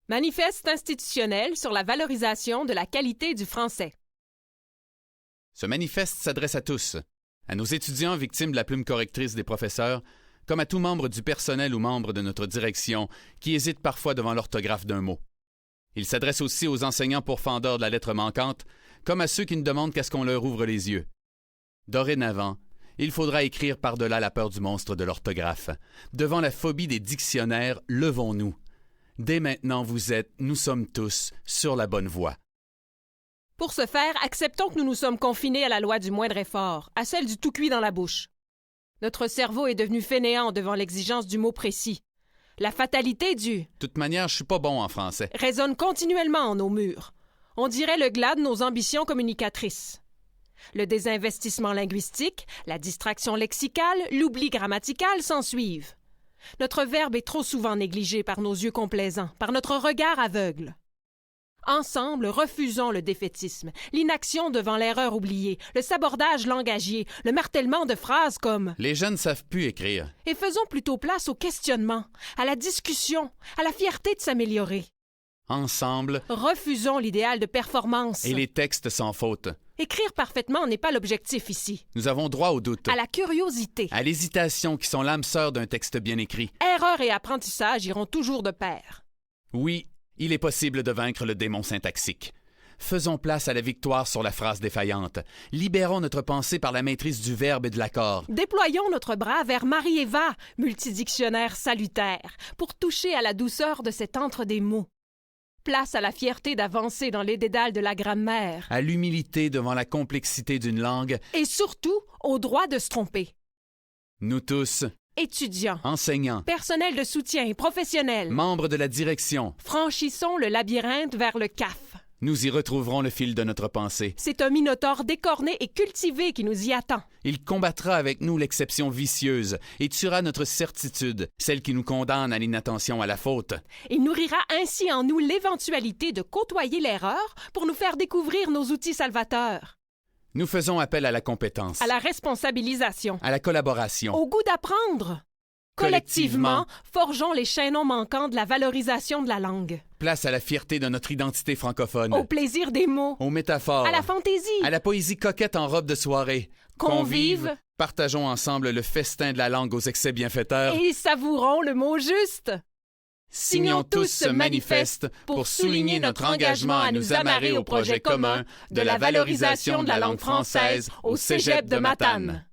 Manifeste institutionnel sur la valorisation de la qualité du français. Ce manifeste s'adresse à tous, à nos étudiants victimes de la plume correctrice des professeurs, comme à tout membre du personnel ou membre de notre direction qui hésite parfois devant l'orthographe d'un mot. Il s'adresse aussi aux enseignants pourfendeurs de la lettre manquante, comme à ceux qui ne demandent qu'à ce qu'on leur ouvre les yeux. Dorénavant, il faudra écrire par-delà la peur du monstre de l'orthographe. Devant la phobie des dictionnaires, levons-nous. Dès maintenant, nous sommes tous sur la bonne voie. Pour ce faire, acceptons que nous nous sommes confinés à la loi du moindre effort, à celle du tout cuit dans la bouche. Notre cerveau est devenu fainéant devant l'exigence du mot précis. La fatalité du De toute manière, je suis pas bon en français. résonne continuellement en nos murs. On dirait le glas de nos ambitions communicatrices. Le désinvestissement linguistique, la distraction lexicale, l'oubli grammatical s'ensuivent. Notre verbe est trop souvent négligé par nos yeux complaisants, par notre regard aveugle. Ensemble, refusons le défaitisme, l'inaction devant l'erreur oubliée, le sabordage langagier, le martèlement de phrases comme « Les jeunes ne savent plus écrire. » et faisons plutôt place au questionnement, à la discussion, à la fierté de s'améliorer. Ensemble, Refusons l'idéal de performance. et les textes sans faute. Écrire parfaitement n'est pas l'objectif ici. Nous avons droit au doute, À la curiosité. à l'hésitation qui sont l'âme sœur d'un texte bien écrit. Erreur et apprentissage iront toujours de pair. Oui, il est possible de vaincre le démon syntaxique. Faisons place à la victoire sur la phrase défaillante. Libérons notre pensée par la maîtrise du verbe et de l'accord. Déployons notre bras vers Marie-Eva, multidictionnaire salutaire, pour toucher à la douceur de cet entre des mots. Place à la fierté d'avancer dans les dédales de la grammaire. À l'humilité devant la complexité d'une langue, Et surtout, au droit de se tromper. nous tous, Étudiants, enseignants, personnel de soutien et professionnels, membres de la direction, franchissons le labyrinthe vers le CAF. nous y retrouverons le fil de notre pensée. C'est un minotaure décorné et cultivé qui nous y attend. Il combattra avec nous l'exception vicieuse et tuera notre certitude, celle qui nous condamne à l'inattention à la faute. Il nourrira ainsi en nous l'éventualité de côtoyer l'erreur pour nous faire découvrir nos outils salvateurs. Nous faisons appel à la compétence, À la responsabilisation, à la collaboration. au goût d'apprendre. Collectivement, forgeons les chaînons manquants de la valorisation de la langue. Place à la fierté de notre identité francophone, Au plaisir des mots, aux métaphores, à la fantaisie. à la poésie coquette en robe de soirée. Convives. Partageons ensemble le festin de la langue aux excès bienfaiteurs. Et savourons le mot juste. Signons tous ce manifeste pour souligner notre engagement à nous amarrer au projet commun de la valorisation de la langue française au Cégep de Matane.